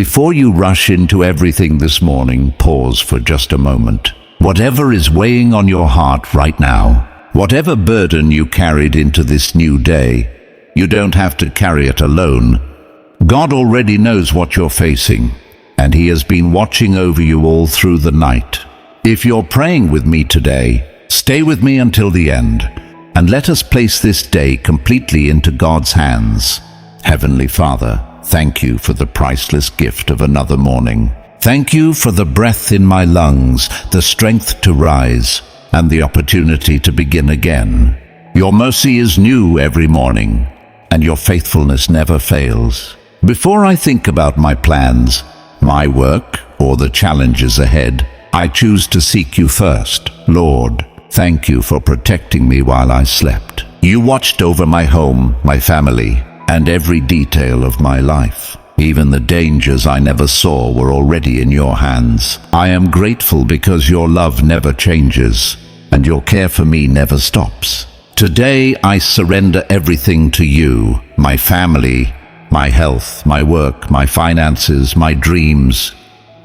Before you rush into everything this morning, pause for just a moment. Whatever is weighing on your heart right now, whatever burden you carried into this new day, you don't have to carry it alone. God already knows what you're facing, and He has been watching over you all through the night. If you're praying with me today, stay with me until the end, and let us place this day completely into God's hands. Heavenly Father, thank you for the priceless gift of another morning. Thank you for the breath in my lungs, the strength to rise, and the opportunity to begin again. Your mercy is new every morning, and your faithfulness never fails. Before I think about my plans, my work, or the challenges ahead, I choose to seek you first. Lord, thank you for protecting me while I slept. You watched over my home, my family, and every detail of my life. Even the dangers I never saw were already in your hands. I am grateful because your love never changes, and your care for me never stops. Today I surrender everything to you, my family, my health, my work, my finances, my dreams,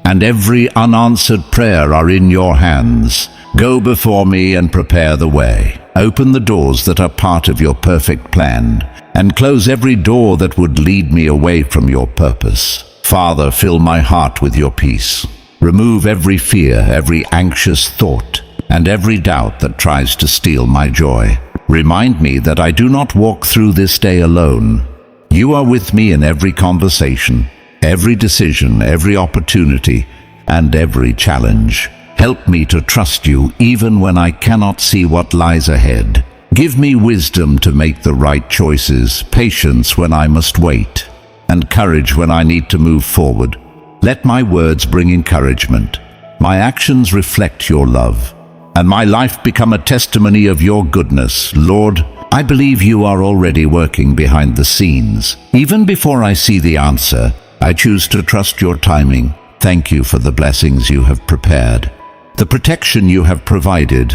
and every unanswered prayer are in your hands. Go before me and prepare the way. Open the doors that are part of your perfect plan, and close every door that would lead me away from your purpose. Father, fill my heart with your peace. Remove every fear, every anxious thought, and every doubt that tries to steal my joy. Remind me that I do not walk through this day alone. You are with me in every conversation, every decision, every opportunity, and every challenge. Help me to trust you even when I cannot see what lies ahead. Give me wisdom to make the right choices, patience when I must wait, and courage when I need to move forward. Let my words bring encouragement, my actions reflect your love, and my life become a testimony of your goodness. Lord, I believe you are already working behind the scenes. Even before I see the answer, I choose to trust your timing. Thank you for the blessings you have prepared, the protection you have provided,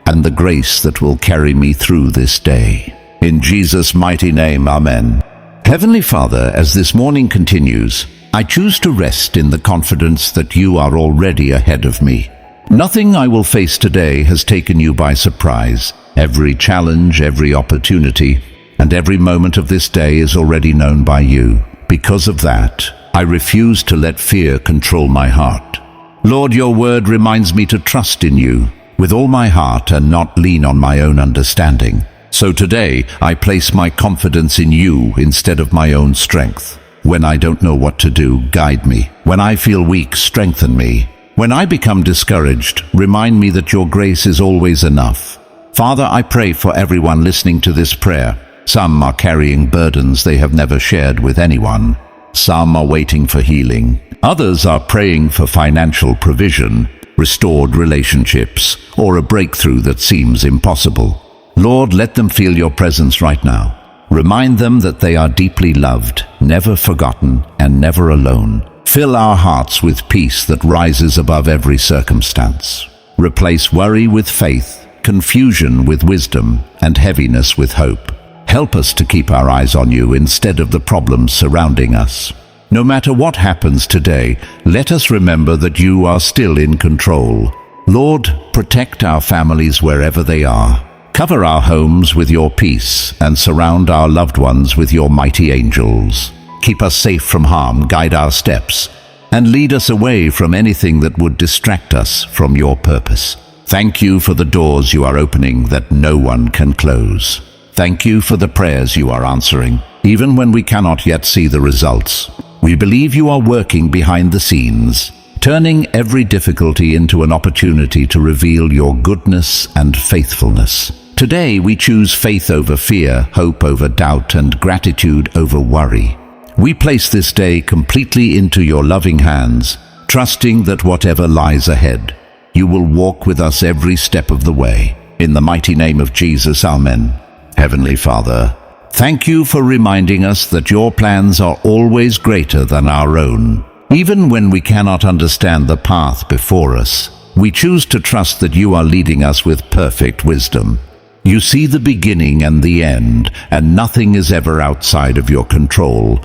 and the grace that will carry me through this day. In Jesus' mighty name, Amen. Heavenly Father, as this morning continues, I choose to rest in the confidence that you are already ahead of me. Nothing I will face today has taken you by surprise. Every challenge, every opportunity, and every moment of this day is already known by you. Because of that, I refuse to let fear control my heart. Lord, your word reminds me to trust in you with all my heart and not lean on my own understanding. So today, I place my confidence in you instead of my own strength. When I don't know what to do, guide me. When I feel weak, strengthen me. When I become discouraged, remind me that your grace is always enough. Father, I pray for everyone listening to this prayer. Some are carrying burdens they have never shared with anyone. Some are waiting for healing. Others are praying for financial provision, restored relationships, or a breakthrough that seems impossible. Lord, let them feel your presence right now. Remind them that they are deeply loved, never forgotten, and never alone. Fill our hearts with peace that rises above every circumstance. Replace worry with faith, confusion with wisdom, and heaviness with hope. Help us to keep our eyes on you instead of the problems surrounding us. No matter what happens today, let us remember that you are still in control. Lord, protect our families wherever they are. Cover our homes with your peace and surround our loved ones with your mighty angels. Keep us safe from harm, guide our steps, and lead us away from anything that would distract us from your purpose. Thank you for the doors you are opening that no one can close. Thank you for the prayers you are answering, even when we cannot yet see the results. We believe you are working behind the scenes, turning every difficulty into an opportunity to reveal your goodness and faithfulness. Today we choose faith over fear, hope over doubt, and gratitude over worry. We place this day completely into your loving hands, trusting that whatever lies ahead, you will walk with us every step of the way. In the mighty name of Jesus, Amen. Heavenly Father, thank you for reminding us that your plans are always greater than our own. Even when we cannot understand the path before us, we choose to trust that you are leading us with perfect wisdom. You see the beginning and the end, and nothing is ever outside of your control.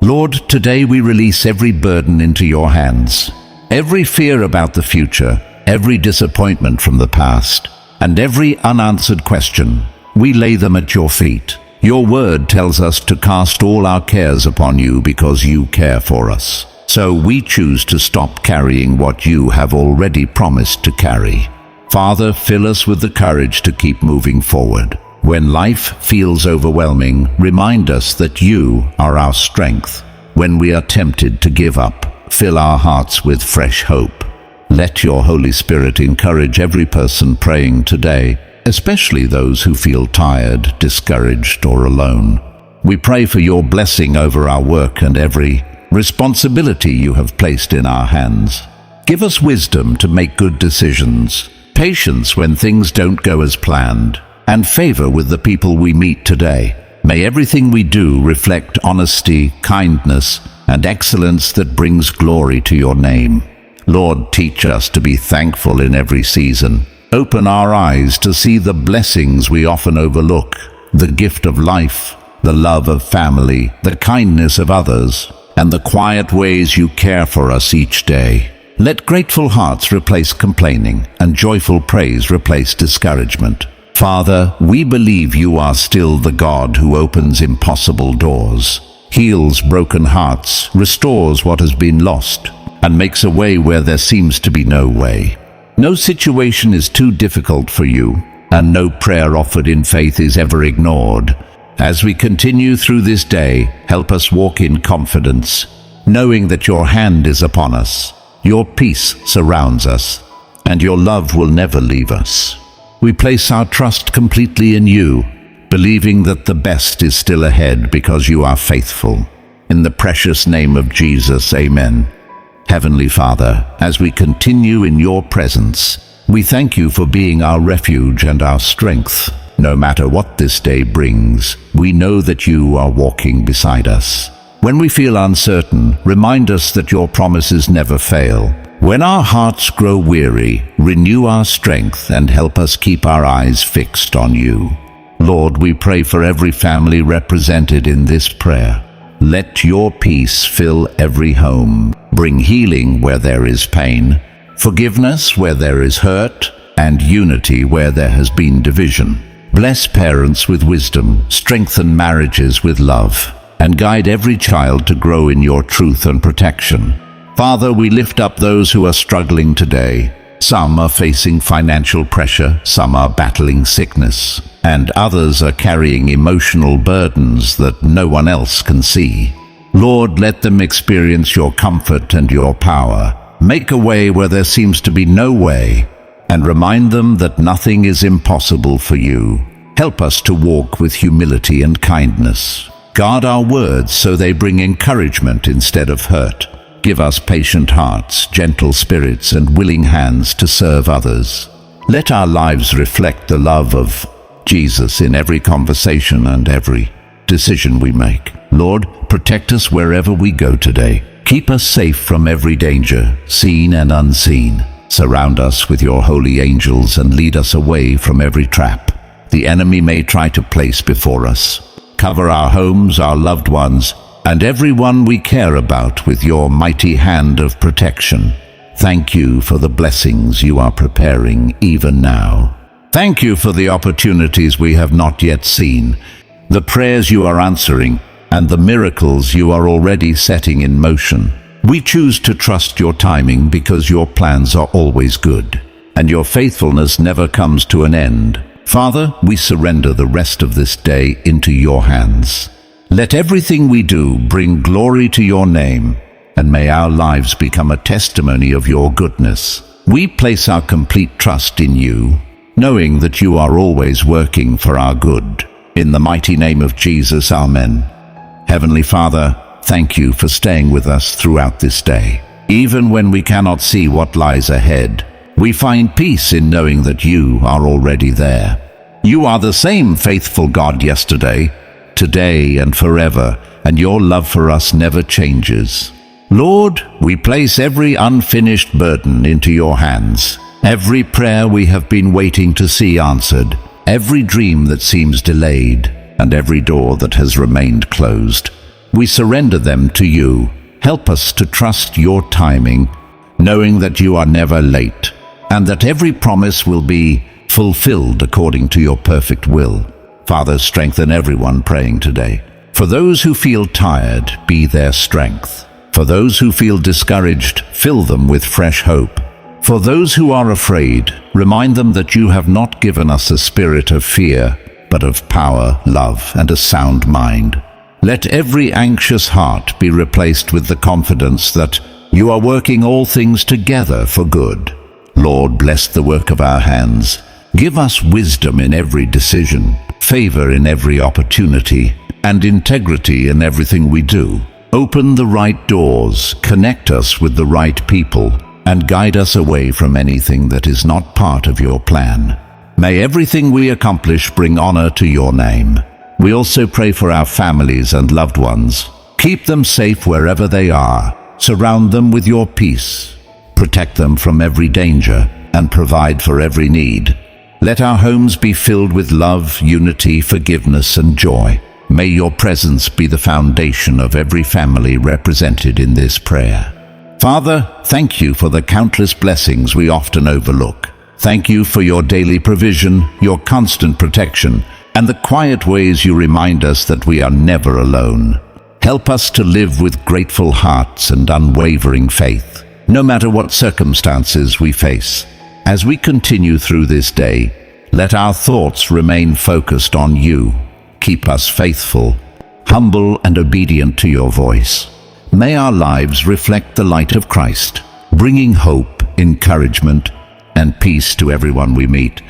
Lord, today we release every burden into your hands. Every fear about the future, every disappointment from the past, and every unanswered question, we lay them at your feet. Your word tells us to cast all our cares upon you because you care for us. So we choose to stop carrying what you have already promised to carry. Father, fill us with the courage to keep moving forward. When life feels overwhelming, remind us that you are our strength. When we are tempted to give up, fill our hearts with fresh hope. Let your Holy Spirit encourage every person praying today, especially those who feel tired, discouraged, or alone. We pray for your blessing over our work and every responsibility you have placed in our hands. Give us wisdom to make good decisions, patience when things don't go as planned, and favor with the people we meet today. May everything we do reflect honesty, kindness, and excellence that brings glory to your name. Lord, teach us to be thankful in every season. Open our eyes to see the blessings we often overlook, the gift of life, the love of family, the kindness of others, and the quiet ways you care for us each day. Let grateful hearts replace complaining, and joyful praise replace discouragement. Father, we believe you are still the God who opens impossible doors, heals broken hearts, restores what has been lost, and makes a way where there seems to be no way. No situation is too difficult for you, and no prayer offered in faith is ever ignored. As we continue through this day, help us walk in confidence, knowing that your hand is upon us, your peace surrounds us, and your love will never leave us. We place our trust completely in you, believing that the best is still ahead because you are faithful. In the precious name of Jesus, amen. Heavenly Father, as we continue in your presence, we thank you for being our refuge and our strength. No matter what this day brings, we know that you are walking beside us. When we feel uncertain, remind us that your promises never fail. When our hearts grow weary, renew our strength and help us keep our eyes fixed on you. Lord, we pray for every family represented in this prayer. Let your peace fill every home. Bring healing where there is pain, forgiveness where there is hurt, and unity where there has been division. Bless parents with wisdom, strengthen marriages with love, and guide every child to grow in your truth and protection. Father, we lift up those who are struggling today. Some are facing financial pressure, some are battling sickness, and others are carrying emotional burdens that no one else can see. Lord, let them experience your comfort and your power. Make a way where there seems to be no way, and remind them that nothing is impossible for you. Help us to walk with humility and kindness. Guard our words so they bring encouragement instead of hurt. Give us patient hearts, gentle spirits, and willing hands to serve others. Let our lives reflect the love of Jesus in every conversation and every decision we make. Lord, protect us wherever we go today. Keep us safe from every danger, seen and unseen. Surround us with your holy angels and lead us away from every trap the enemy may try to place before us. Cover our homes, our loved ones, and everyone we care about with your mighty hand of protection. Thank you for the blessings you are preparing even now. Thank you for the opportunities we have not yet seen, the prayers you are answering, and the miracles you are already setting in motion. We choose to trust your timing because your plans are always good, and your faithfulness never comes to an end. Father, we surrender the rest of this day into your hands. Let everything we do bring glory to your name, and may our lives become a testimony of your goodness. We place our complete trust in you, knowing that you are always working for our good. In the mighty name of Jesus, amen. Heavenly Father, thank you for staying with us throughout this day. Even when we cannot see what lies ahead, we find peace in knowing that you are already there. You are the same faithful God yesterday, today, and forever, and your love for us never changes. Lord, we place every unfinished burden into your hands. Every prayer we have been waiting to see answered, every dream that seems delayed, and every door that has remained closed. We surrender them to you. Help us to trust your timing, knowing that you are never late, and that every promise will be fulfilled according to your perfect will. Father, strengthen everyone praying today. For those who feel tired, be their strength. For those who feel discouraged, fill them with fresh hope. For those who are afraid, remind them that you have not given us a spirit of fear, but of power, love, and a sound mind. Let every anxious heart be replaced with the confidence that you are working all things together for good. Lord, bless the work of our hands. Give us wisdom in every decision, favor in every opportunity, and integrity in everything we do. Open the right doors, connect us with the right people, and guide us away from anything that is not part of your plan. May everything we accomplish bring honor to your name. We also pray for our families and loved ones. Keep them safe wherever they are. Surround them with your peace. Protect them from every danger and provide for every need. Let our homes be filled with love, unity, forgiveness, and joy. May your presence be the foundation of every family represented in this prayer. Father, thank you for the countless blessings we often overlook. Thank you for your daily provision, your constant protection, and the quiet ways you remind us that we are never alone. Help us to live with grateful hearts and unwavering faith, no matter what circumstances we face. As we continue through this day, let our thoughts remain focused on you. Keep us faithful, humble, and obedient to your voice. May our lives reflect the light of Christ, bringing hope, encouragement, and peace to everyone we meet.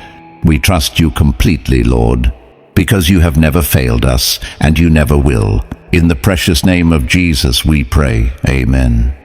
We trust you completely, Lord, because you have never failed us, and you never will. In the precious name of Jesus we pray. Amen.